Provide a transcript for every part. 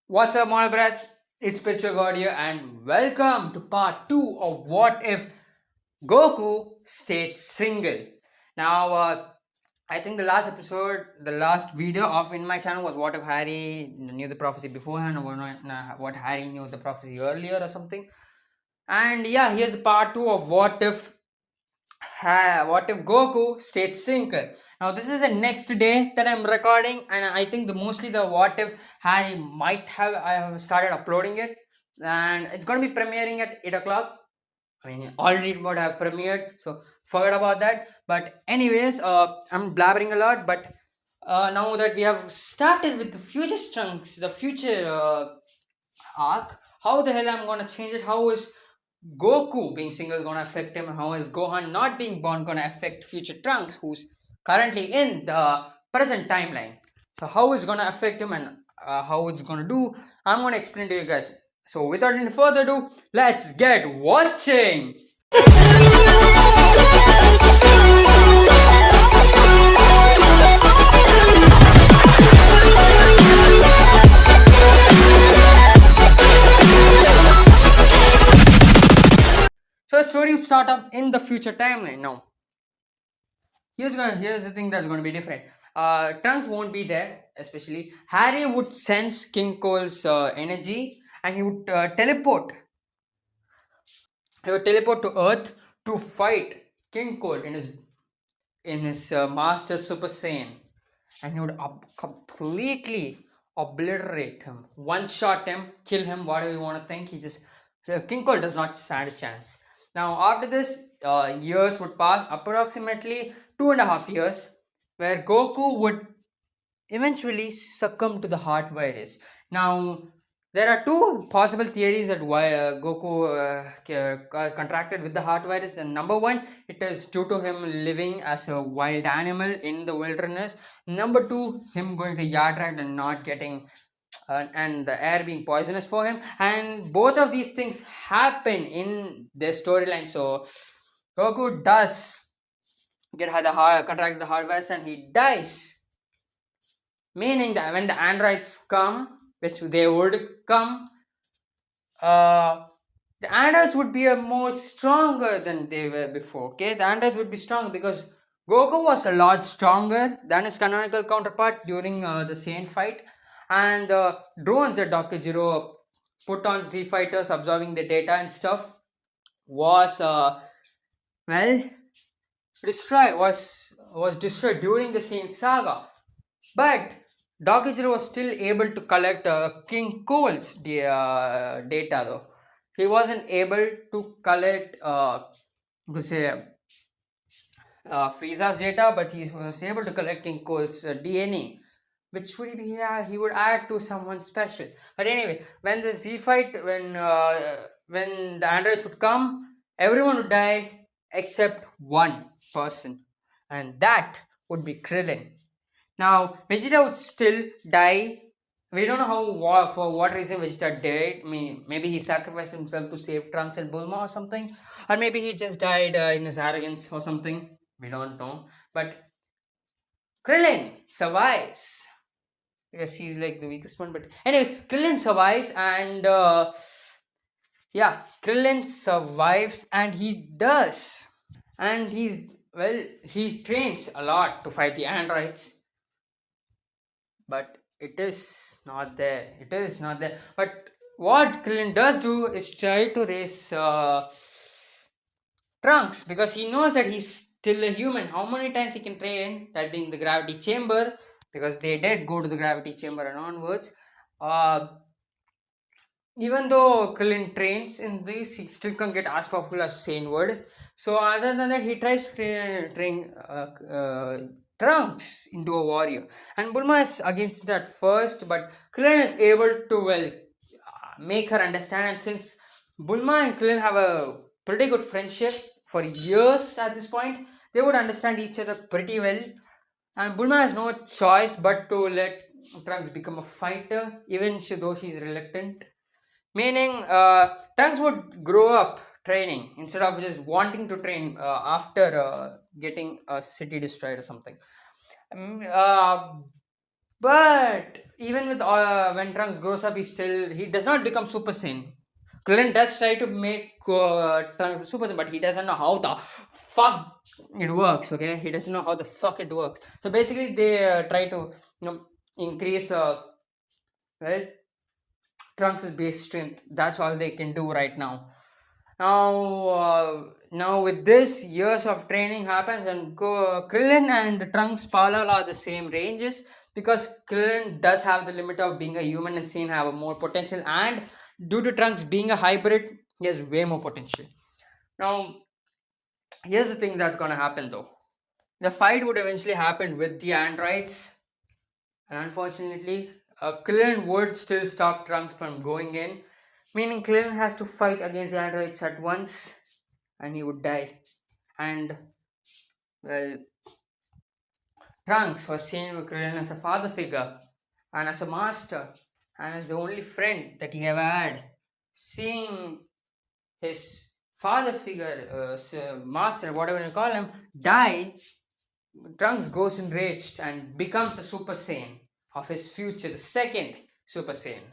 What's up, MORTALZ? It's Spiritual God here, and welcome to part 2 of What If Goku Stayed Single. Now, I think the last video of in my channel was what if Harry knew the prophecy beforehand, or what Harry knew the prophecy earlier, or something. And yeah, here's part 2 of what if Goku stayed single. Now this is the next day that I'm recording, and I think mostly the what if Harry might have I have started uploading it, and it's gonna be premiering at 8 o'clock. I mean, already it would have premiered, so forget about that. But anyways, I'm blabbering a lot, but now that we have started with the future chunks, the future arc, how the hell I'm gonna change it? How is Goku being single gonna affect him? How is Gohan not being born gonna affect future Trunks, who's currently in the present timeline? So how it's gonna affect him and how it's gonna do, I'm gonna explain to you guys. So without any further ado, let's get watching. So the story start off in the future timeline now. Here's the thing that's going to be different. Trunks won't be there, especially Harry would sense King Cole's energy, and he would teleport. He would teleport to Earth to fight King Cole in his Master Super Saiyan, and he would completely obliterate him, one shot him, kill him, whatever you want to think. King Cole does not stand a chance. Now after this, years would pass, approximately 2.5 years, where Goku would eventually succumb to the heart virus. Now, there are two possible theories that why Goku contracted with the heart virus. And number one, it is due to him living as a wild animal in the wilderness. Number two, him going to yard rat and not getting and the air being poisonous for him. And both of these things happen in their storyline. So Goku does contract the heart virus and he dies, meaning that when the androids come, which they would come, the androids would be more stronger than they were before. Okay, the androids would be stronger because Goku was a lot stronger than his canonical counterpart during the Saiyan fight, and the drones that Dr. Zero put on Z fighters, absorbing the data and stuff, was well destroyed during the Saiyan saga. But Dr. Zero was still able to collect King Cole's data though. He wasn't able to collect Frieza's data, but he was able to collect King Cole's DNA, which would be he would add to someone special. But anyway, when the Z fight, when the androids would come, everyone would die except one person, and that would be Krillin. Now, Vegeta would still die. We don't know for what reason Vegeta died. I mean, maybe he sacrificed himself to save Trunks and Bulma or something. Or maybe he just died in his arrogance or something. We don't know. But Krillin survives. Because he's like the weakest one. But anyways, Krillin survives and Krillin survives and he does. And he trains a lot to fight the androids. But it is not there. But what Krillin does do is try to raise Trunks, because he knows that he's still a human. How many times he can train, that being the gravity chamber, because they did go to the gravity chamber and onwards. Even though Krillin trains in this, he still can't get as powerful as Saiyan would. So other than that, he tries to train Trunks into a warrior, and Bulma is against that first, but Krillin is able to make her understand. And since Bulma and Krillin have a pretty good friendship for years at this point, they would understand each other pretty well. And Bulma has no choice but to let Trunks become a fighter, even though she is reluctant. Meaning, Trunks would grow up training instead of just wanting to train after getting a city destroyed or something. But even with when Trunks grows up, he does not become Super Saiyan. Krillin does try to make Trunks Super Saiyan, but he doesn't know how the fuck it works. Okay, he doesn't know how the fuck it works. So basically, they try to increase well Trunks' base strength. That's all they can do right now. Now with this, years of training happens, and Krillin and Trunks parallel are the same ranges because Krillin does have the limit of being a human and Saiyan have a more potential, and due to Trunks being a hybrid, he has way more potential. Now, here's the thing that's gonna happen though. The fight would eventually happen with the androids, and unfortunately, Krillin would still stop Trunks from going in, meaning Krillin has to fight against the androids at once, and he would die. And well, Trunks was seen with Krillin as a father figure, and as a master, and as the only friend that he ever had. Seeing his father figure, master, whatever you call him, die, Trunks goes enraged and becomes the Super Saiyan of his future, the second Super Saiyan.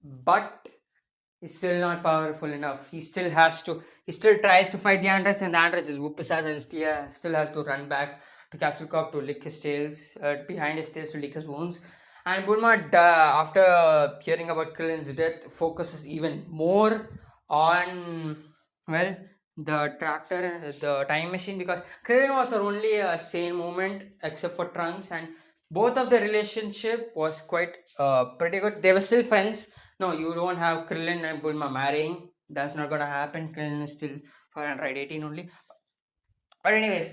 But he's still not powerful enough. He still tries to fight the androids, and the androids just whoop his ass, and still has to run back to Capsule Corp to lick his tails, behind his tails to lick his wounds. And Bulma, after hearing about Krillin's death, focuses even more on, well, the tractor, the time machine, because Krillin was her only sane moment except for Trunks, and both of the relationship was quite pretty good. They were still friends. No, you don't have Krillin and Bulma marrying. That's not gonna happen. Krillin is still 418 only. But anyways,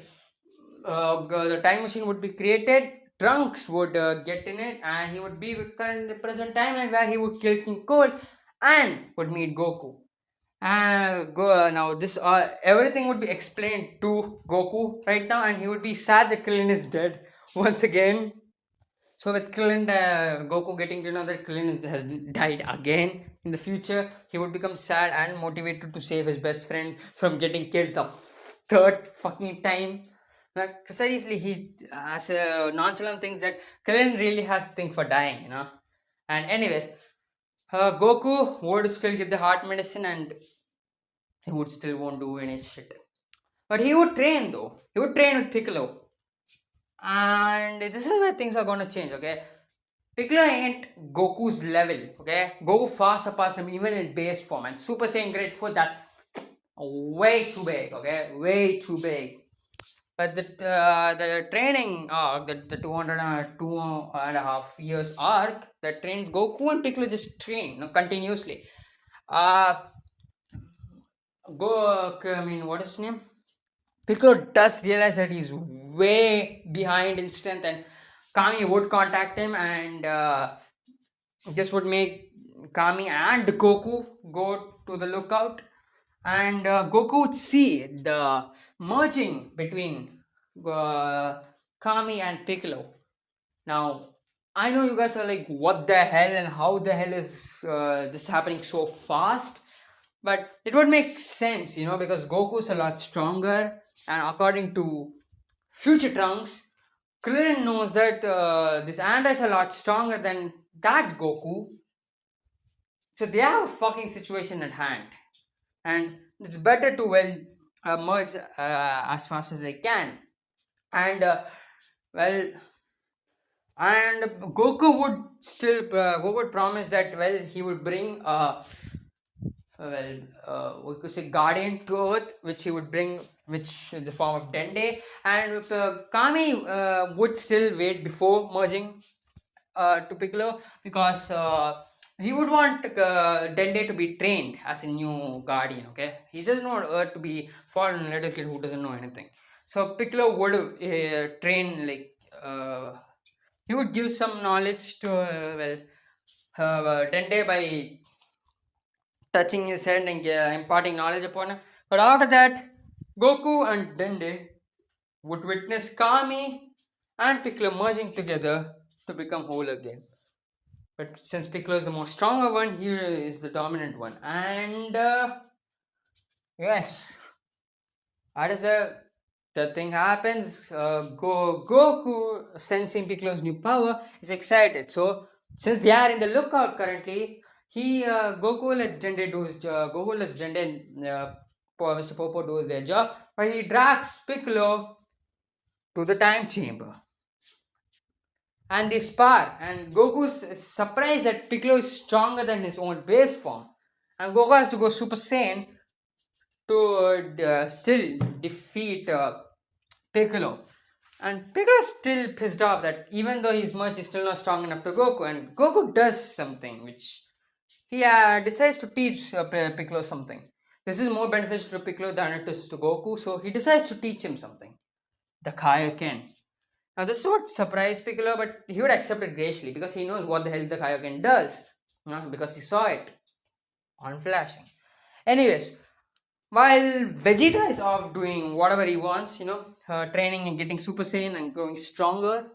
the time machine would be created. Trunks would get in it, and he would be in the present timeline where he would kill King Cold and would meet Goku. Now this everything would be explained to Goku right now, and he would be sad that Krillin is dead once again. So with Krillin, Goku getting to know that Krillin has died again in the future, he would become sad and motivated to save his best friend from getting killed the third fucking time. Like, seriously, he has a nonchalant thinks that Krillin really has to think for dying, And anyways, Goku would still get the heart medicine, and he would still won't do any shit. But he would train though. He would train with Piccolo. And this is where things are gonna change, okay? Piccolo ain't Goku's level, okay? Goku far surpasses him even in base form, and Super Saiyan Grade 4, that's way too big, okay? Way too big. But the training arc, the 2.5 years arc that trains Goku and Piccolo just train continuously. What is his name? Piccolo does realize that he's way behind in strength, and Kami would contact him, and this would make Kami and Goku go to the lookout, and Goku would see the merging between Kami and Piccolo. Now, I know you guys are like, what the hell and how the hell is this happening so fast? But it would make sense, because Goku's a lot stronger, and according to Future Trunks, Krillin knows that this android is a lot stronger than that Goku. So they have a fucking situation at hand, and it's better to merge as fast as they can. And and Goku would promise that he would bring we could say guardian to Earth, which he would bring, which in the form of Dende, and Kami would still wait before merging to Piccolo, because he would want Dende to be trained as a new guardian. Okay, he doesn't want Earth to be fallen little kid who doesn't know anything. So Piccolo would train he would give some knowledge to Dende by touching his head and imparting knowledge upon him. But after that, Goku and Dende would witness Kami and Piccolo merging together to become whole again. But since Piccolo is the most stronger one, he is the dominant one. And yes, that is The thing happens, Goku, sensing Piccolo's new power, is excited. So, since they are in the lookout currently, Goku lets Dende, Mr. Popo does their job, but he drags Piccolo to the time chamber. And they spar, and Goku's surprised that Piccolo is stronger than his own base form. And Goku has to go Super Saiyan to still defeat Piccolo. And Piccolo is still pissed off that even though he's merged, he's still not strong enough to Goku. And Goku does something which he decides to teach Piccolo something. This is more beneficial to Piccolo than it is to Goku, so he decides to teach him something. The Kaioken. Now this would surprise Piccolo, but he would accept it graciously because he knows what the hell the Kaioken does. Because he saw it on flashing. Anyways, while Vegeta is off doing whatever he wants, training and getting Super Saiyan and growing stronger,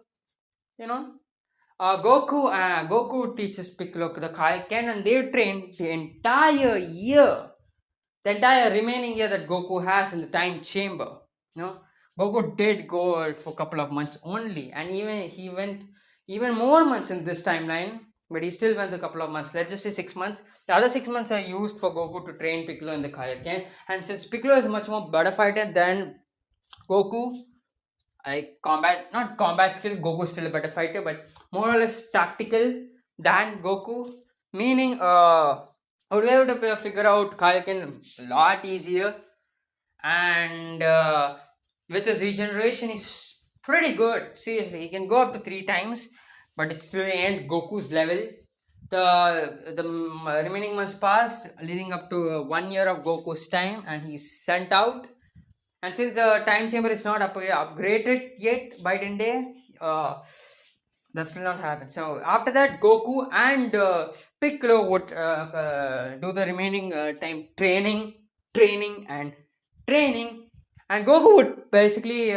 Goku teaches Piccolo the Kaioken, and they train the entire year, the entire remaining year that Goku has in the time chamber. Goku did go for a couple of months only, and he went even more months in this timeline, but he still went a couple of months. Let's just say 6 months. The other 6 months are used for Goku to train Piccolo in the Kaioken, and since Piccolo is much more better fighter than Goku, not combat skill, Goku is still a better fighter, but more or less tactical than Goku, meaning I would be able to figure out Kaioken a lot easier, and with his regeneration, he's pretty good. Seriously, he can go up to 3 times, but it still ain't Goku's level. The remaining months passed, leading up to 1 year of Goku's time, and he's sent out. And since the time chamber is not upgraded yet by Dende, that still not happened. So after that, Goku and Piccolo would do the remaining time training, and Goku would basically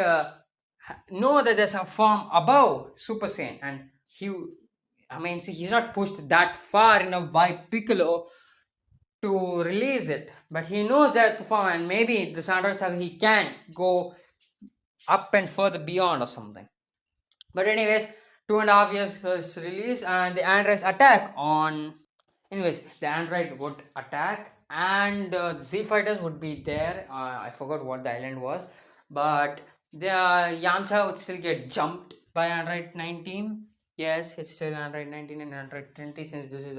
know that there's a form above Super Saiyan, and he's not pushed that far enough by Piccolo to release it, but he knows that's a form, and maybe the Android Saga he can go up and further beyond or something. But anyways, 2.5 years was released, and the androids attack on. Anyways, the android would attack, and the Z fighters would be there. I forgot what the island was, but the Yamcha would still get jumped by Android 19. Yes, it's still Android 19 and Android 20, since this is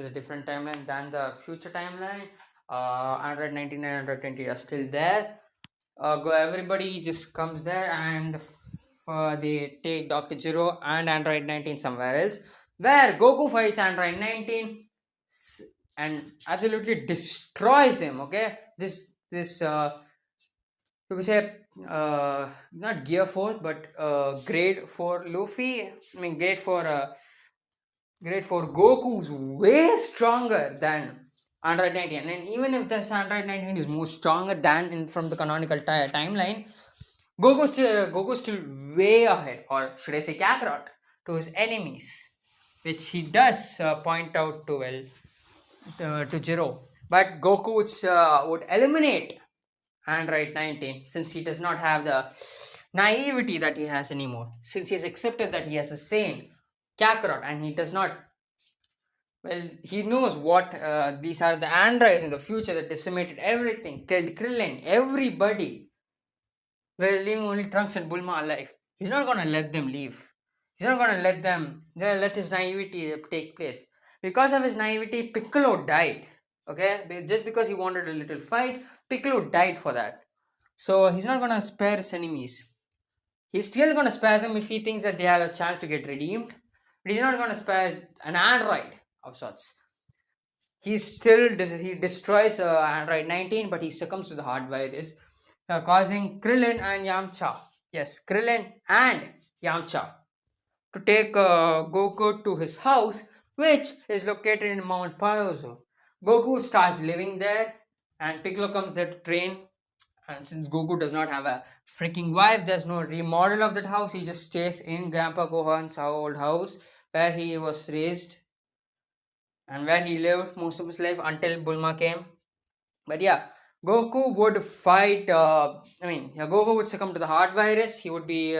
a different timeline than the future timeline. Android 19 and Android 20 are still there. Everybody just comes there, and they take Dr. Zero and Android 19 somewhere else, where Goku fights Android 19 and absolutely destroys him. Okay, this you could say not Gear 4, but Grade 4 Luffy. Grade 4 Goku is way stronger than Android 19, and even if this Android 19 is more stronger than from the canonical timeline, Goku still way ahead, or should I say Kakarot, to his enemies, which he does point out to Jiro. But Goku would eliminate Android 19, since he does not have the naivety that he has anymore, since he has accepted that he has a sane Kakarot, and he does not. Well, he knows what these are the androids in the future that decimated everything, killed Krillin, everybody. Well, leaving only Trunks and Bulma alive. He's not gonna let them leave. He's not gonna let his naivety take place. Because of his naivety, Piccolo died. Okay, just because he wanted a little fight, Piccolo died for that. So he's not gonna spare his enemies. He's still gonna spare them if he thinks that they have a chance to get redeemed. But he's not gonna spare an android of sorts. He destroys Android 19, but he succumbs to the hard virus, causing Krillin and Yamcha. Yes, Krillin and Yamcha to take Goku to his house, which is located in Mount Payozo. Goku starts living there, and Piccolo comes there to train. And since Goku does not have a freaking wife, there's no remodel of that house. He just stays in Grandpa Gohan's old house, where he was raised and where he lived most of his life until Bulma came. But yeah, Goku would fight. Goku would succumb to the heart virus. He would be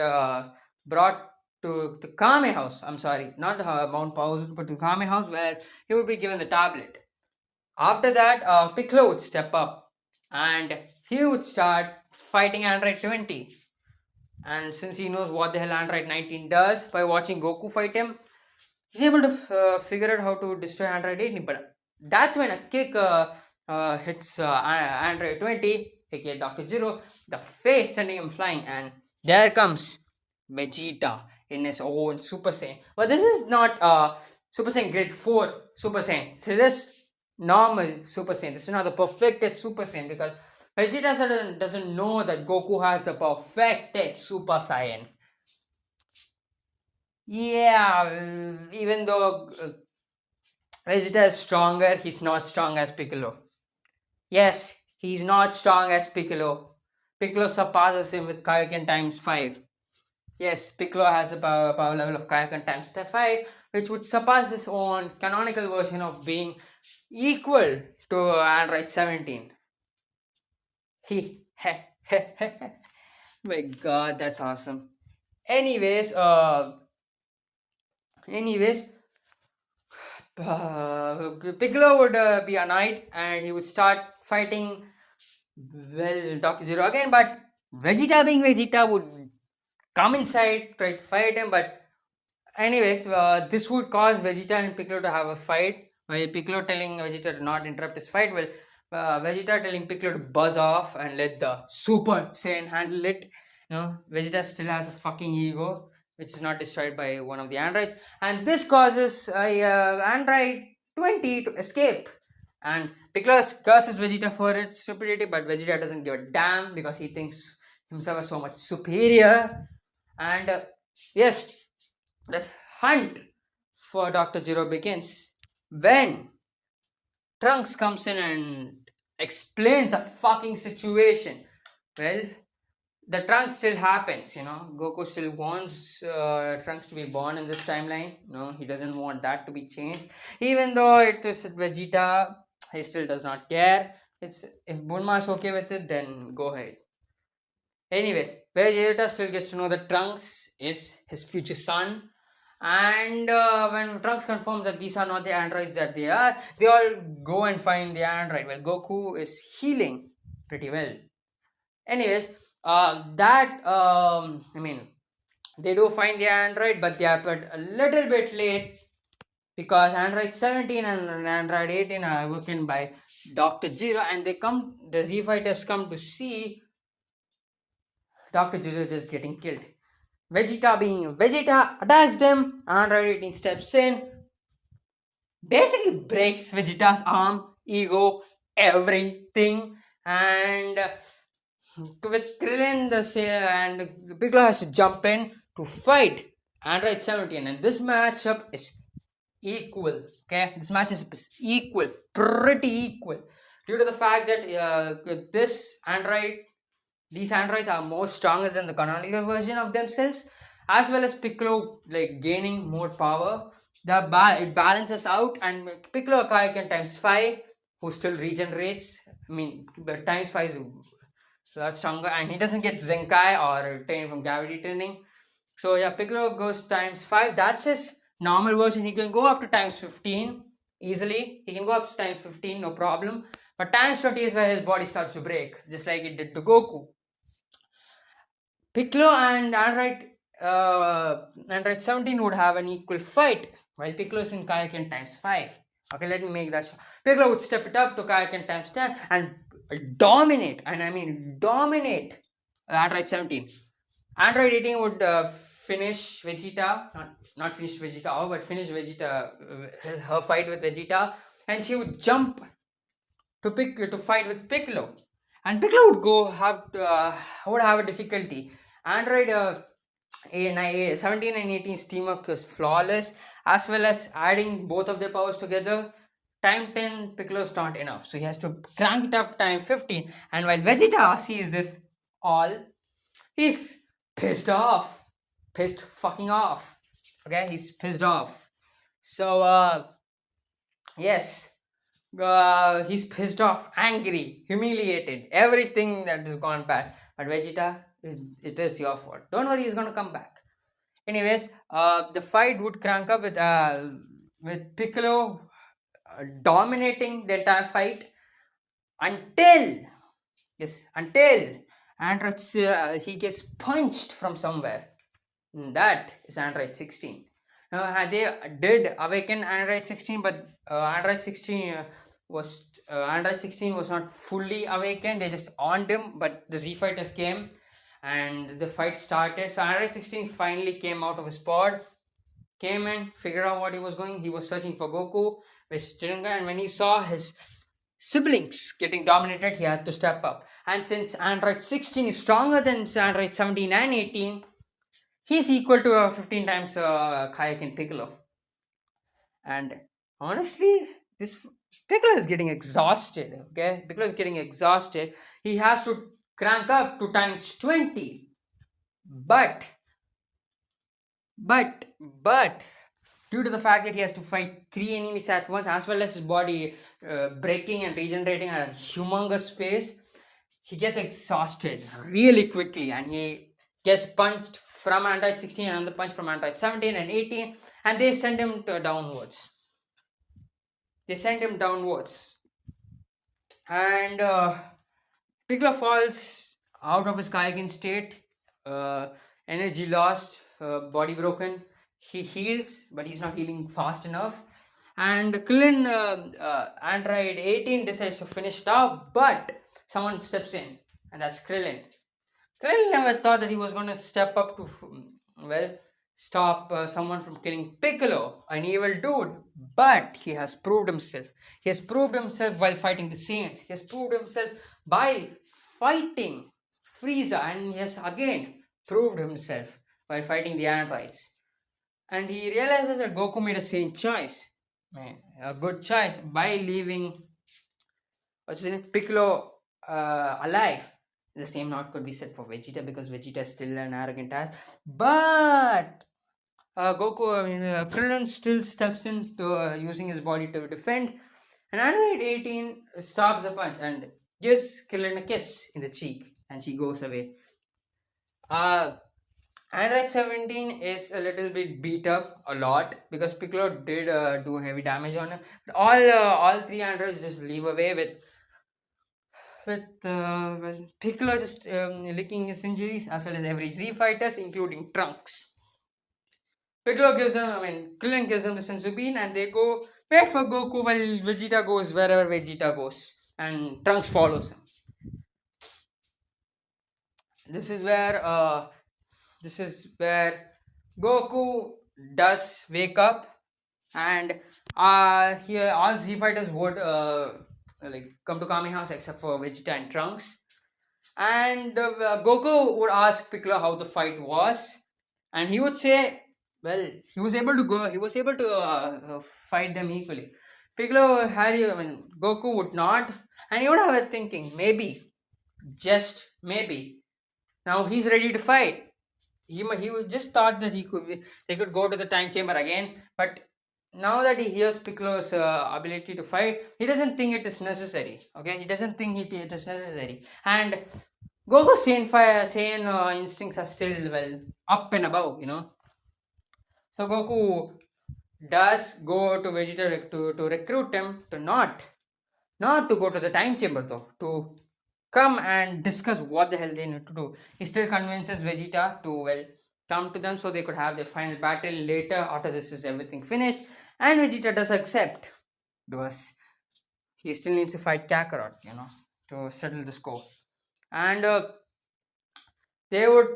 brought to the Kame house. I'm sorry, not the Mount Powers, but the Kame house where he would be given the tablet. After that, Piccolo would step up and he would start fighting Android 20. And since he knows what the hell Android 19 does by watching Goku fight him, he's able to figure out how to destroy Android 18. But that's when a kick hits Android 20, aka Dr. Zero, the face, sending him flying. And there comes Vegeta in his own Super Saiyan. But this is not Super Saiyan Grade 4 Super Saiyan. This is normal Super Saiyan. This is not the perfected Super Saiyan because Vegeta doesn't know that Goku has the perfected Super Saiyan. Yeah, even though Vegeta is stronger, he's not strong as Piccolo. Yes, he's not strong as Piccolo. Piccolo surpasses him with Kaioken times 5. Yes, Piccolo has a power level of Kaioken times 5, which would surpass his own canonical version of being equal to Android 17. My god, that's awesome. Anyways, Piccolo would be annoyed and he would start fighting, well, Dr. Zero again, but Vegeta being Vegeta would come inside, try to fight him, but anyways, this would cause Vegeta and Piccolo to have a fight, while Piccolo telling Vegeta to not interrupt his fight, well, Vegeta telling Piccolo to buzz off and let the Super Saiyan handle it. Vegeta still has a fucking ego, which is not destroyed by one of the androids, and this causes android 20 to escape. And Piccolo curses Vegeta for its stupidity, but Vegeta doesn't give a damn because he thinks himself as so much superior. And yes, the hunt for Dr. Zero begins when Trunks comes in and explains the fucking situation. Well, the Trunks still happens, Goku still wants Trunks to be born in this timeline. He doesn't want that to be changed. Even though it is Vegeta, he still does not care. If Bulma is okay with it, then go ahead. Anyways, Vegeta still gets to know that Trunks is his future son. And when Trunks confirms that these are not the androids that they are, they all go and find the android. Well, Goku is healing pretty well. Anyways, they do find the android, but they are put a little bit late because Android 17 and Android 18 are awoken by Dr. Zero, and the Z Fighters come to see Dr. Zero just getting killed. Vegeta attacks them. Android 18 steps in, basically breaks Vegeta's arm, ego, everything, and with Krillin and Piccolo has to jump in to fight Android 17, and this matchup is equal. Okay, this match is equal, pretty equal, due to the fact that these androids are more stronger than the canonical version of themselves, as well as Piccolo gaining more power. It balances out, and Piccolo Kaioken times 5, who still regenerates. But times 5 is so that's stronger, and he doesn't get Zenkai or training from gravity training. So yeah, Piccolo goes times 5. That's his normal version. He can go up to times 15 easily. He can go up to times 15, no problem. But times 20 is where his body starts to break, just like it did to Goku. Piccolo and Android 17 would have an equal fight, while Piccolo is in Kaioken times 5. Okay, let me make that sure. Piccolo would step it up to Kaioken times 10 and dominate, and I mean dominate Android 17. Android 18 would finish Vegeta, not finish Vegeta off, but finish Vegeta, her fight with Vegeta, and she would jump to fight with Piccolo, and Piccolo would have a difficulty. Android 17 and 18's teamwork is flawless, as well as adding both of their powers together. Time 10 Piccolo is not enough, so he has to crank it up time 15. And while Vegeta sees this all, he's pissed fucking off. Okay, he's pissed off. So yes, He's pissed off, angry, humiliated, everything that has gone bad. But Vegeta, it is your fault. Don't worry, he's gonna come back. Anyways, the fight would crank up with Piccolo dominating the entire fight until until Android he gets punched from somewhere. That is Android 16. Now, they did awaken Android 16, but Android 16 was not fully awakened. They just armed him, but the Z fighters came and the fight started. So Android 16 finally came out of his pod, came in, figured out what he was going. He was searching for Goku with Stirunga, and when he saw his siblings getting dominated, he had to step up. And since Android 16 is stronger than Android 17 and 18, he's equal to 15 times Kayakin Piccolo. And honestly, this Piccolo is getting exhausted. Okay, Piccolo is getting exhausted. He has to crank up to times 20. But due to the fact that he has to fight 3 enemies at once, as well as his body breaking and regenerating at a humongous pace, he gets exhausted really quickly, and he gets punched from Android 16 and the punch from Android 17 and 18, and they send him downwards. And Piccolo falls out of his Kaioken state, energy lost, body broken. He heals, but he's not healing fast enough. And Krillin, Android 18, decides to finish it off, but someone steps in, and that's Krillin. Krillin never thought that he was going to step up to, stop someone from killing Piccolo, an evil dude. But he has proved himself. He has proved himself while fighting the Saiyans. He has proved himself by fighting Frieza, and he has again proved himself while fighting the androids. And he realizes that Goku made a sane choice, a good choice, by leaving Piccolo alive. The same not could be said for Vegeta, because Vegeta is still an arrogant ass. But Krillin still steps in to, using his body to defend. And Android 18 stops the punch and gives Krillin a kiss in the cheek, and she goes away. Android 17 is a little bit beat up a lot, because Piccolo did do heavy damage on him. But all 3 androids just leave away with Piccolo just licking his injuries, as well as every Z fighters, including Trunks. Piccolo gives them, Krillin gives them the Senzu Bean, and they go wait for Goku while Vegeta goes wherever Vegeta goes, and Trunks follows him. This is where Goku does wake up, and here all Z fighters would come to Kami house except for Vegeta and Trunks. And Goku would ask Piccolo how the fight was, and he would say, well, he was able to fight them equally. Piccolo, Goku would not, and he would have a thinking, maybe, just maybe, now he's ready to fight. He was just thought that they could go to the time chamber again, but now that he hears Piccolo's ability to fight, he doesn't think it is necessary. Okay, he doesn't think it is necessary, and Goku's Saiyan instincts are still up and above, So Goku does go to Vegeta to recruit him to not to go to the time chamber, though, to come and discuss what the hell they need to do. He still convinces Vegeta to come to them so they could have their final battle later after this is everything finished. And Vegeta does accept, because he still needs to fight Kakarot, to settle the score. And they would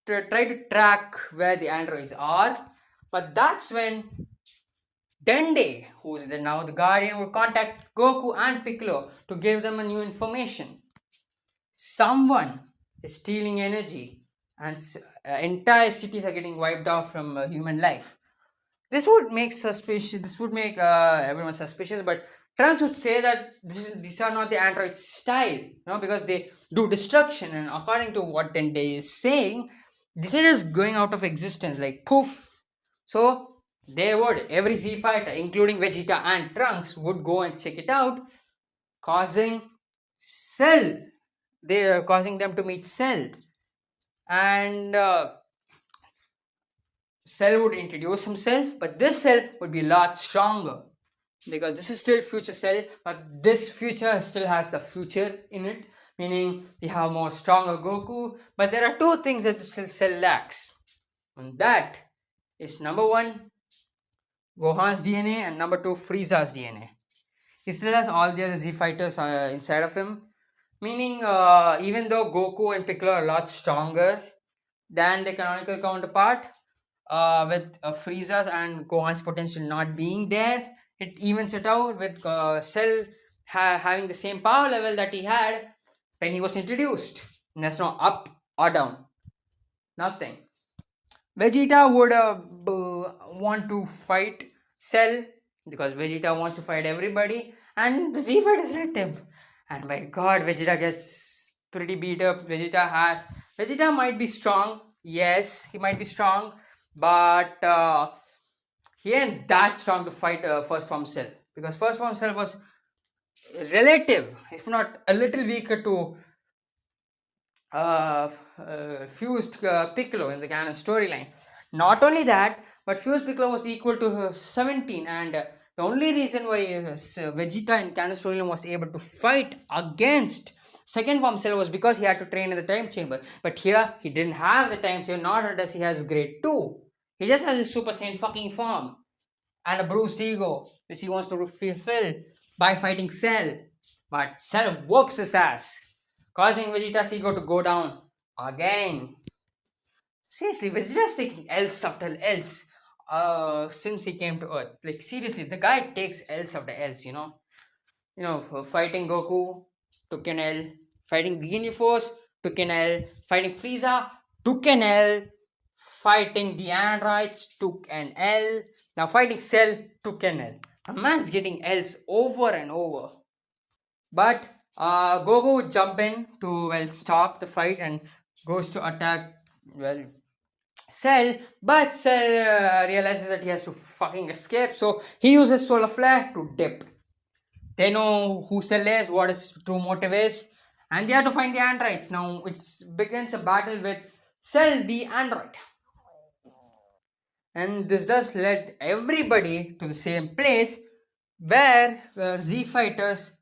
try to track where the androids are, but that's when Dende, who is now the Guardian, would contact Goku and Piccolo to give them a new information. Someone is stealing energy, and entire cities are getting wiped off from human life. This would make everyone suspicious, but Trunks would say that these are not the android style, because they do destruction, and according to what Dende is saying, this is just going out of existence, like poof. So every Z fighter, including Vegeta and Trunks, would go and check it out, causing Cell. They are causing them to meet Cell, and Cell would introduce himself, but this Cell would be a lot stronger because this is still future Cell, but this future still has the future in it, meaning we have more stronger Goku. But there are two things that the Cell lacks, and that is number one, Gohan's DNA, and number two, Frieza's DNA. He still has all the other Z fighters inside of him, meaning even though Goku and Piccolo are a lot stronger than the canonical counterpart, with Frieza's and Gohan's potential not being there, it evens it out with Cell having the same power level that he had when he was introduced. And there's no up or down, nothing. Vegeta would want to fight Cell because Vegeta wants to fight everybody, and the Z fighters let him. And my god, Vegeta gets pretty beat up. Vegeta might be strong, yes, he might be strong, but he ain't that strong to fight First Form Cell, because First Form Cell was relative, if not a little weaker to fused Piccolo in the canon storyline. Not only that, but fused Piccolo was equal to 17, and the only reason why Vegeta in canon storyline was able to fight against second form Cell was because he had to train in the time chamber. But here he didn't have the time chamber, nor does he has grade 2. He just has his Super Saiyan fucking form and a bruised ego which he wants to fulfill by fighting Cell. But Cell whoops his ass, causing Vegeta's ego to go down again. Seriously, Vegeta's taking L's after L's since he came to Earth. Like, seriously, the guy takes L's after L's, you know. Fighting Goku, took an L. Fighting the Uniforce, took an L. Fighting Frieza, took an L. Fighting the androids, took an L. Now fighting Cell, took an L. A man's getting L's over and over. But Goku would jump in to stop the fight and goes to attack Cell, but Cell realizes that he has to fucking escape, so he uses Solar Flare to dip. They know who Cell is, what his true motive is, and they have to find the androids. Now it begins a battle with Cell the android, and this does lead everybody to the same place where Z fighters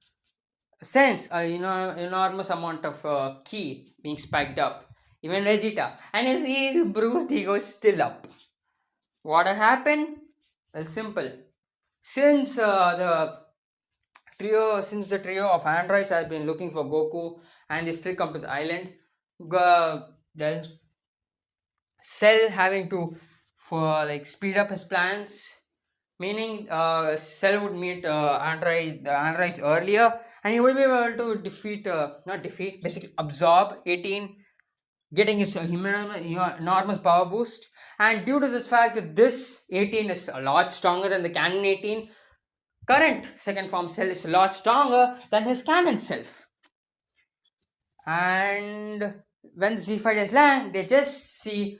sense an enormous amount of ki being spiked up. Even Vegeta, and his bruised ego is still up. What happened? Well, simple. Since the trio of androids have been looking for Goku, and they still come to the island, Cell having to speed up his plans, meaning Cell would meet the androids earlier, and he would be able to basically absorb 18, getting his enormous power boost. And due to this fact that this 18 is a lot stronger than the canon 18, current second form Cell is a lot stronger than his canon self. And when the Z fighters land, they just see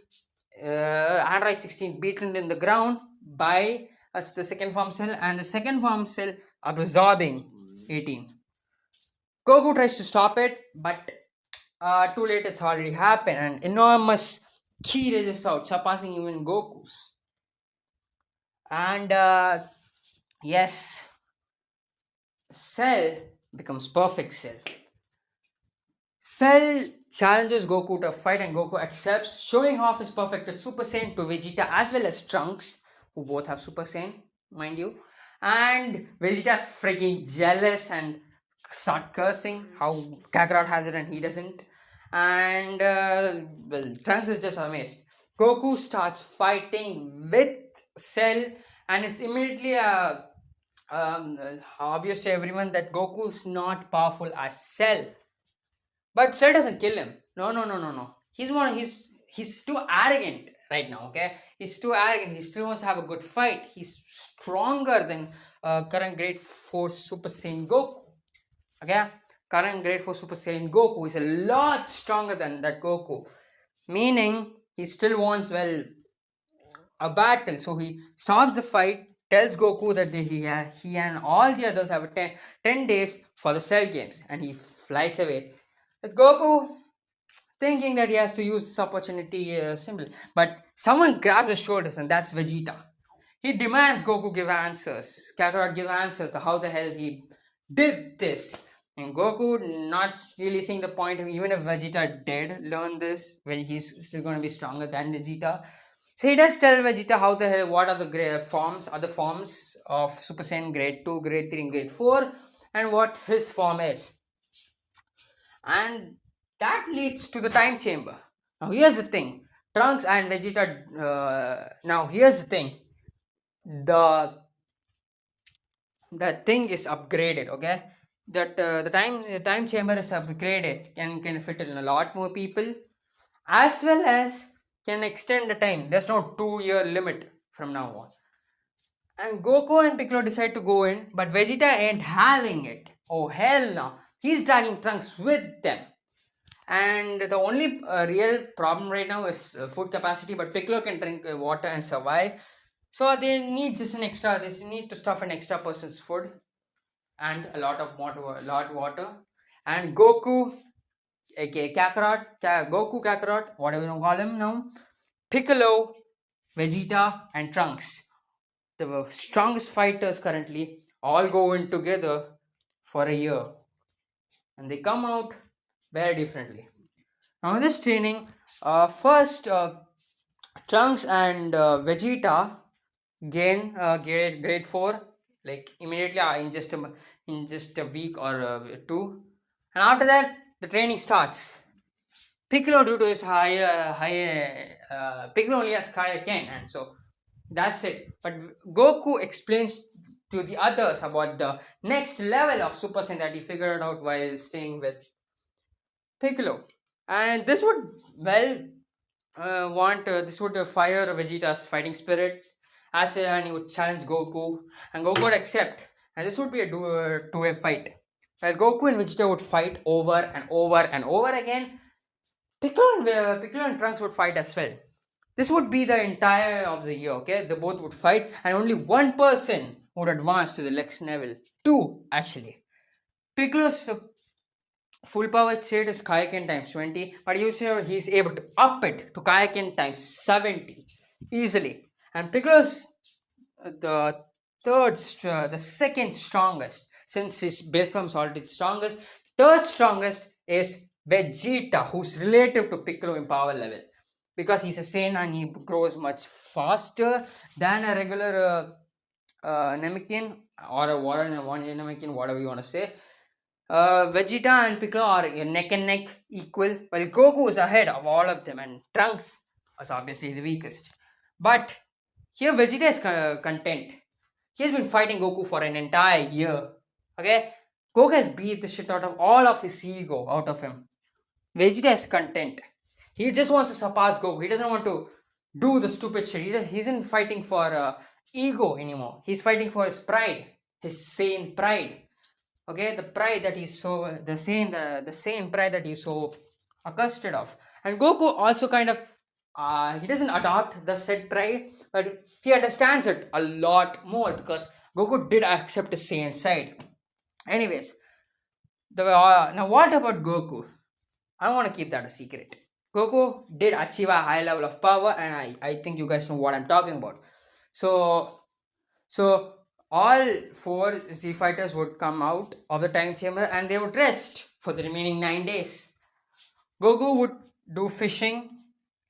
Android 16 beaten in the ground by the second form Cell, and the second form Cell absorbing 18. Goku tries to stop it, but too late, it's already happened, and enormous ki rages out, surpassing even Goku's. And yes, Cell becomes perfect Cell. Cell challenges Goku to a fight, and Goku accepts, showing off his perfected Super Saiyan to Vegeta as well as Trunks, who both have Super Saiyan, mind you. And Vegeta's freaking jealous and start cursing how Kakarot has it and he doesn't. And Trunks is just amazed. Goku starts fighting with Cell, and it's immediately obvious to everyone that Goku's not powerful as Cell. But Cell doesn't kill him. No. He's too arrogant right now, okay? He's too arrogant. He still wants to have a good fight. He's stronger than current Grade 4 Super Saiyan Goku. Okay? Current Grade 4 Super Saiyan Goku is a lot stronger than that Goku. Meaning, he still wants, a battle. So he stops the fight, tells Goku that he and all the others have 10 days for the Cell Games, and he flies away. With Goku thinking that he has to use this opportunity simply. But someone grabs his shoulders, and that's Vegeta. He demands Goku give answers. Kakarot give answers to how the hell he did this. And Goku not really seeing the point of, even if Vegeta did learn this, well, he's still going to be stronger than Vegeta. So he does tell Vegeta how the hell, what are the other forms of Super Saiyan grade 2, grade 3, and grade 4, and what his form is. And that leads to the time chamber. Now here's the thing. Trunks and Vegeta, now here's the thing. The thing is upgraded, okay? That the time chamber is upgraded, can fit in a lot more people, as well as can extend the time. There's no 2-year limit from now on. And Goku and Piccolo decide to go in, but Vegeta ain't having it. Oh hell no! He's dragging Trunks with them. And the only real problem right now is food capacity, but Piccolo can drink water and survive. So they need just an extra. They need to stuff an extra person's food and a lot of water. And Goku, aka Goku Kakarot, whatever you call him now, Piccolo, Vegeta, and Trunks, the strongest fighters currently, all go in together for a year, and they come out very differently. Now in this training, first Trunks and Vegeta gain grade 4 like immediately, in just a week or two, and after that the training starts. Piccolo, due to his Piccolo only has Kaioken, and so that's it. But Goku explains to the others about the next level of Super Saiyan that he figured out while staying with Piccolo. And this would, well, this would fire Vegeta's fighting spirit, and he would challenge Goku, and Goku would accept, and this would be a two-way fight. While Goku and Vegeta would fight over and over and over again, Piccolo and Trunks would fight as well. This would be the entire of the year, okay? They both would fight, and only one person would advance to the next level. Two, actually. Piccolo's full power state is Kaioken times 20, but he's able to up it to Kaioken times 70 easily. And Piccolo's the second strongest, since his base form is already the strongest. Third strongest is Vegeta, who's relative to Piccolo in power level, because he's a Saiyan and he grows much faster than a regular Namekian or a one Namekian, whatever you want to say. Vegeta and Piccolo are neck and neck equal, while Goku is ahead of all of them, and Trunks is obviously the weakest. But here Vegeta is content. He has been fighting Goku for an entire year. Okay, Goku has beat the shit out of all of his ego out of him. Vegeta is content. He just wants to surpass Goku. He doesn't want to do the stupid shit. He isn't fighting for ego anymore. He's fighting for his pride, his sane pride. Okay, the pride that he's so the same pride that he's so accustomed of. And Goku also kind of he doesn't adopt the said pride, but he understands it a lot more, because Goku did accept his Saiyan side. Anyways, now what about Goku? I want to keep that a secret. Goku did achieve a high level of power, and I think you guys know what I'm talking about. So all 4 Z fighters would come out of the time chamber, and they would rest for the remaining 9 days. Goku would do fishing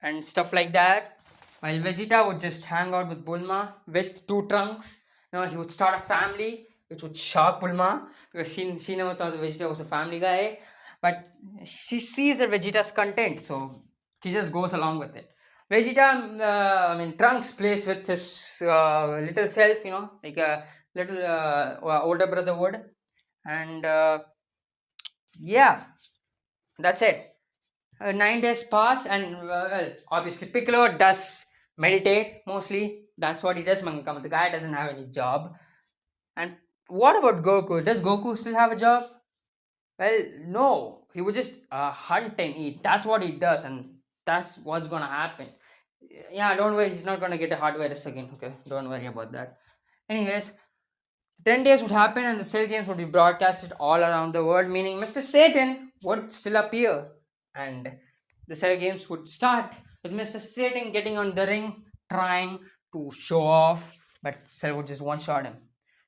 and stuff like that, while Vegeta would just hang out with Bulma with 2 Trunks. He would start a family, which would shock Bulma, because she never thought that Vegeta was a family guy. But she sees that Vegeta's content, so she just goes along with it. Vegeta, Trunks plays with his little self, like a little older brother would. And yeah, that's it. 9 days pass, and obviously Piccolo does meditate mostly. That's what he does. The guy doesn't have any job. And what about Goku? Does Goku still have a job? Well, no. He would just hunt and eat. That's what he does, and that's what's gonna happen. Yeah, don't worry, he's not gonna get a hard virus again. Okay, don't worry about that. Anyways, 10 days would happen and the Cell games would be broadcasted all around the world, meaning Mr. Satan would still appear. And the Cell games would start with Mr. Satan getting on the ring, trying to show off, but Cell would just one shot him.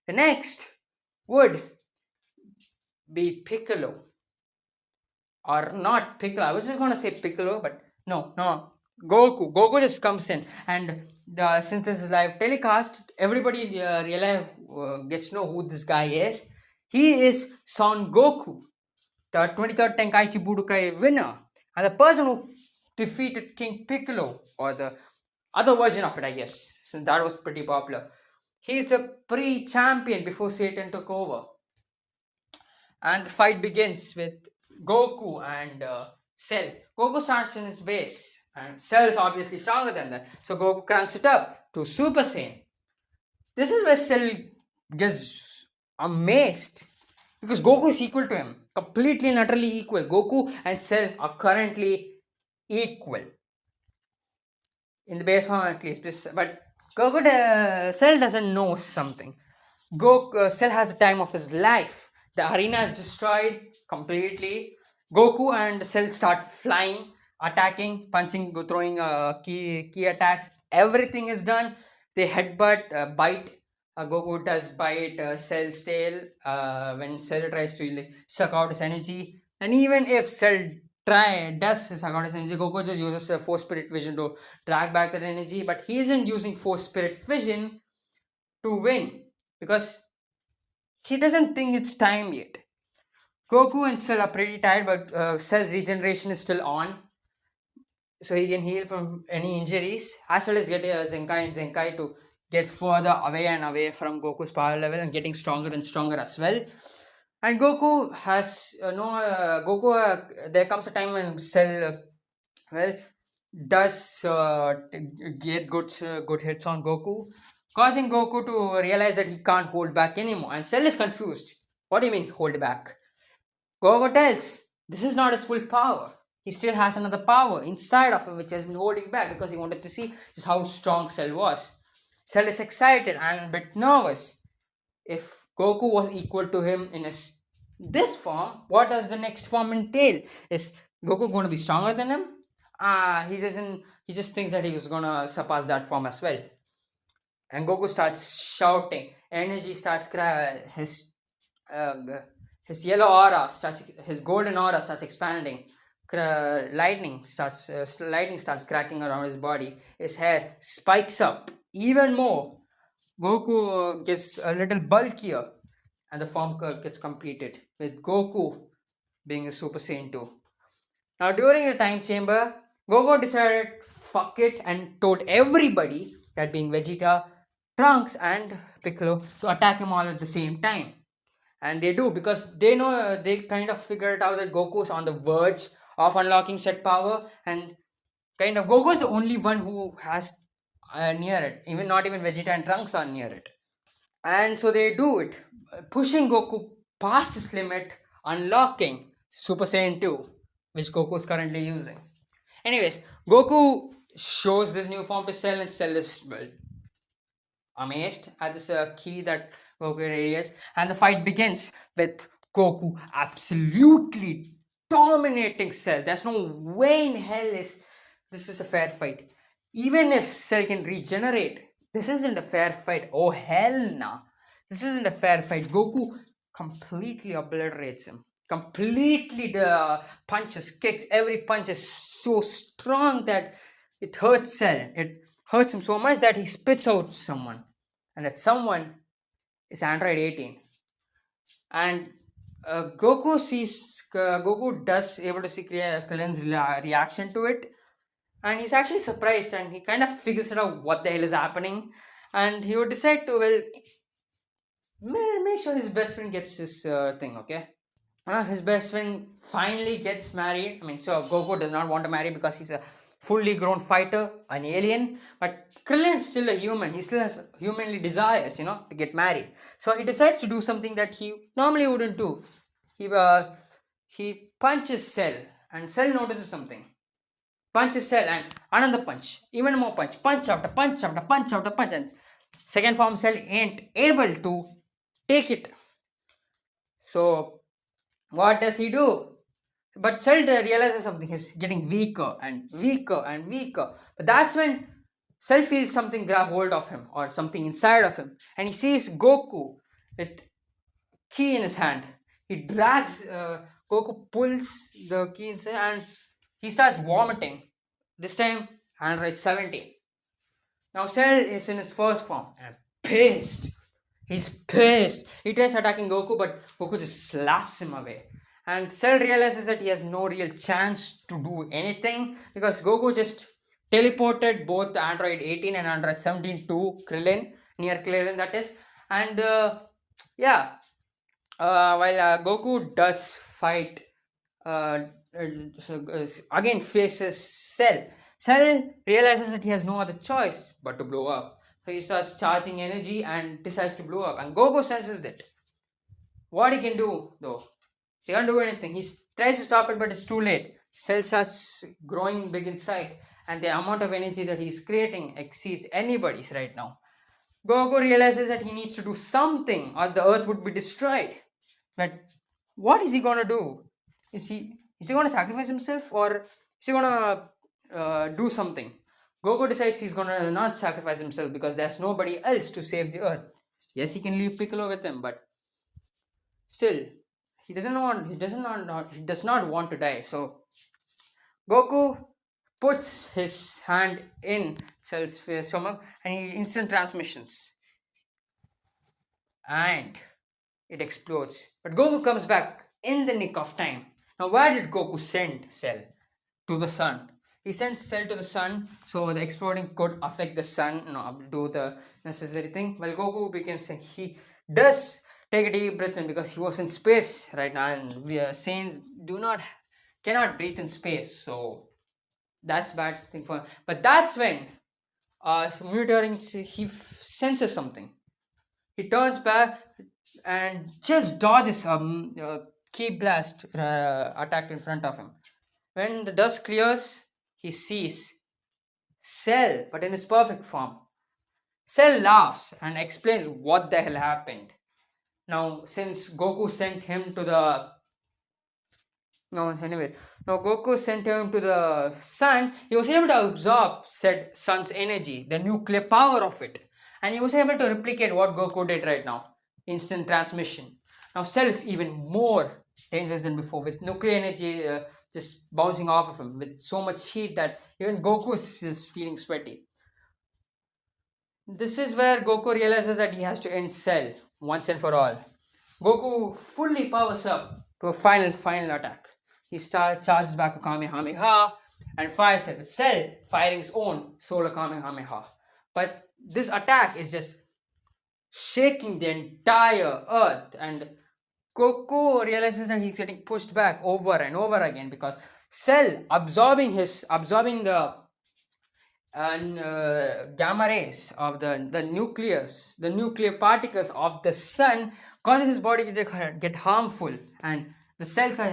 The next would be Piccolo. Or not Piccolo. I was just gonna say Piccolo, but no, no. Goku. Goku just comes in, and since this is live telecast, everybody gets to know who this guy is. He is Son Goku, the 23rd Tenkaichi Budokai winner, and the person who defeated King Piccolo, or the other version of it, I guess, since that was pretty popular. He's the pre-champion before Satan took over. And the fight begins with Goku and Cell. Goku starts in his base, and Cell is obviously stronger than that. So Goku cranks it up to Super Saiyan. This is where Cell gets amazed because Goku is equal to him, completely and utterly equal. Goku and Cell are currently equal in the base form at least. But Cell doesn't know something. Cell has the time of his life. The arena is destroyed completely. Goku and Cell start flying, attacking, punching, throwing key attacks. Everything is done. They headbutt, bite. Goku does bite Cell's tail when Cell tries to suck out his energy. And even if Cell does suck out his energy, Goku just uses Force Spirit Vision to drag back that energy. But he isn't using Force Spirit Vision to win because he doesn't think it's time yet. Goku and Cell are pretty tired, but Cell's regeneration is still on, so he can heal from any injuries, as well as get Zenkai and Zenkai to get further away and away from Goku's power level and getting stronger and stronger as well. And Goku has there comes a time when Cell does get good hits on Goku, causing Goku to realize that he can't hold back anymore. And Cell is confused. What do you mean hold back? Goku tells this is not his full power. He still has another power inside of him which has been holding back because he wanted to see just how strong Cell was. Cell is excited and a bit nervous. If Goku was equal to him in this form, what does the next form entail? Is Goku going to be stronger than him? He doesn't. He just thinks that he was going to surpass that form as well. And Goku starts shouting. Energy starts uh, his yellow aura starts. His golden aura starts expanding. Lightning starts cracking around his body. His hair spikes up even more. Goku gets a little bulkier, and the form gets completed with Goku being a Super Saiyan 2. Now, during the time chamber, Goku decided fuck it and told everybody, that being Vegeta, Trunks, and Piccolo, to attack him all at the same time. And they do because they know they kind of figured out that Goku is on the verge of unlocking set power, and kind of Goku is the only one who has near it. Even not even Vegeta and Trunks are near it. And so they do it, pushing Goku past his limit, unlocking Super Saiyan 2, which Goku is currently using. Anyways, Goku shows this new form to Cell, and Cell is amazed at this key that Goku radiates, and the fight begins with Goku absolutely dominating Cell. There's no way in hell this is a fair fight. Even if Cell can regenerate, this isn't a fair fight. Oh hell nah. This isn't a fair fight. Goku completely obliterates him. Completely the punches, kicks. Every punch is so strong that it hurts Cell. It hurts him so much that he spits out someone. And that someone is Android 18. And Goku does able to see Krillin's reaction to it, and he's actually surprised, and he kind of figures it out what the hell is happening, and he would decide to make sure his best friend gets this thing. Okay, his best friend finally gets married. I mean, so Goku does not want to marry because he's a fully grown fighter, an alien, but Krillin's still a human. He still has humanly desires, to get married. So he decides to do something that he normally wouldn't do. He punches Cell, and Cell notices something. punches Cell and another punch, even more punch, punch after punch after punch after punch, and second form Cell ain't able to take it. So what does he do? But Cell realizes something. He's getting weaker and weaker and weaker. But that's when Cell feels something grab hold of him or something inside of him, and he sees Goku with key in his hand. He drags. Goku pulls the key inside, and he starts vomiting. This time, Android 17. Now Cell is in his first form and pissed. He's pissed. He tries attacking Goku, but Goku just slaps him away. And Cell realizes that he has no real chance to do anything because Goku just teleported both Android 18 and Android 17 to Krillin, near Krillin that is. And yeah, while Goku does fight, again faces Cell. Cell realizes that he has no other choice but to blow up. So he starts charging energy and decides to blow up. And Goku senses that. What he can do though? He can't do anything. He tries to stop it, but it's too late. Cell starts growing big in size, and the amount of energy that he's creating exceeds anybody's right now. Goku realizes that he needs to do something or the earth would be destroyed. But what is he gonna do? Is he gonna sacrifice himself, or is he gonna do something? Goku decides he's gonna not sacrifice himself because there's nobody else to save the earth. Yes, he can leave Piccolo with him, but still, he does not want to die. So Goku puts his hand in Cell's stomach and he instant transmissions, and it explodes. But Goku comes back in the nick of time. Now, where did Goku send Cell? To the sun. He sends Cell to the sun so the exploding could affect the sun, do the necessary thing. Well, Goku becomes he does take a deep breath in because he was in space right now, and we are Saiyans cannot breathe in space, so that's bad thing for him. But that's when he senses something. He turns back and just dodges a key blast attack in front of him. When the dust clears, he sees Cell, but in his perfect form. Cell laughs and explains what the hell happened. Now, since Goku sent him to the Goku sent him to the sun, he was able to absorb said sun's energy, the nuclear power of it, and he was able to replicate what Goku did right now, instant transmission. Now Cell is even more dangerous than before, with nuclear energy just bouncing off of him with so much heat that even Goku is feeling sweaty. This is where Goku realizes that he has to end Cell once and for all. Goku fully powers up to a final attack. He charges back a Kamehameha and fires it, with Cell firing his own solar Kamehameha. But this attack is just shaking the entire earth, and Goku realizes that he's getting pushed back over and over again because Cell absorbing the gamma rays of the nuclear particles of the sun causes his body to get harmful, and the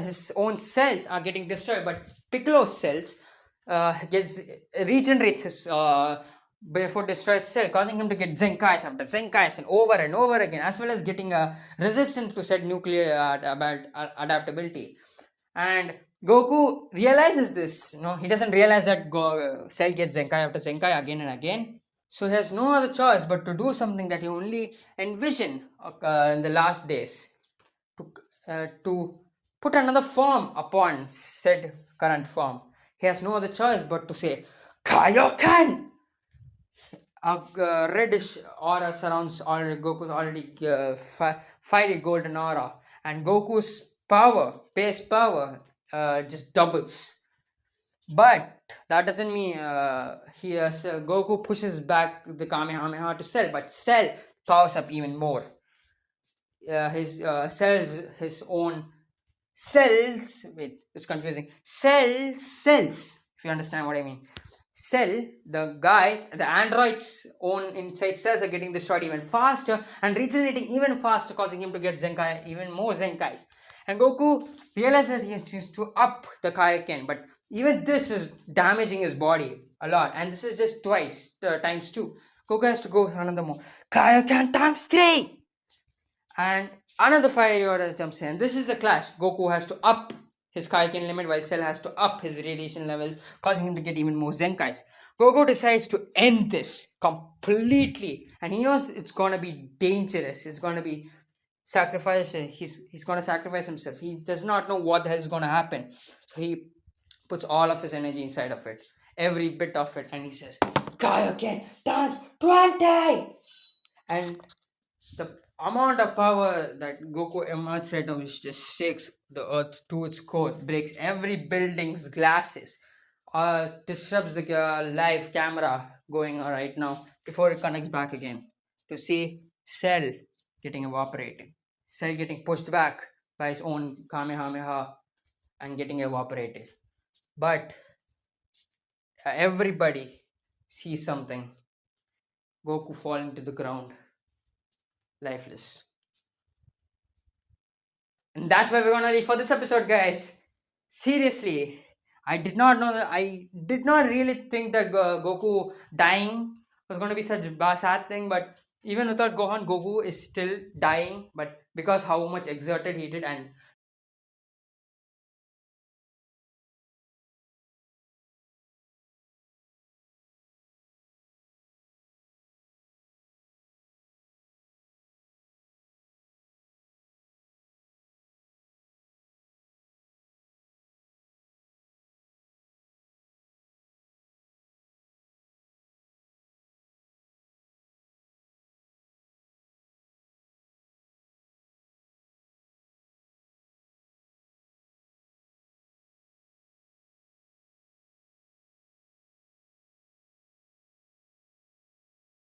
his own cells are getting destroyed. But Piccolo's cells regenerates his before destroyed cell, causing him to get Zenkais after Zenkais and over again, as well as getting a resistance to said nuclear adaptability. And Goku realizes this. He doesn't realize that Cell gets Zenkai after Zenkai again and again. So he has no other choice but to do something that he only envisioned in the last days, to put another form upon said current form. He has no other choice but to say, Kaioken! A reddish aura surrounds Goku's already fiery golden aura, and Goku's base power, just doubles. But that doesn't mean Goku pushes back the Kamehameha to Cell, but Cell powers up even more. His cells, his own cells. Wait, it's confusing. Cells. If you understand what I mean. Cell, the android's own inside cells are getting destroyed even faster and regenerating even faster, causing him to get even more Zenkais. And Goku realizes he has to up the Kaioken, but Even this is damaging his body a lot, and this is just twice, times two. Goku has to go another more. Kaioken times three, and another fire order jumps in. This is the clash. Goku has to up his Kaioken limit, while Cell has to up his radiation levels, causing him to get even more Zenkais. Goku decides to end this completely, and he knows it's gonna be dangerous. It's gonna be sacrifice. He's gonna sacrifice himself. He does not know what the hell is gonna happen, so he puts all of his energy inside of it, every bit of it, and he says, Kaioken times 20! And the amount of power that Goku emerges right now is just shakes the earth to its core, breaks every building's glasses, disrupts the live camera going on right now before it connects back again to see Cell getting evaporated. Cell getting pushed back by his own Kamehameha and getting evaporated. But everybody sees something. Goku falling to the ground, lifeless. And that's where we're gonna leave for this episode, guys. Seriously, I did not know that. I did not really think that Goku dying was gonna be such a sad thing. But even without Gohan, Goku is still dying. But because how much exerted he did, and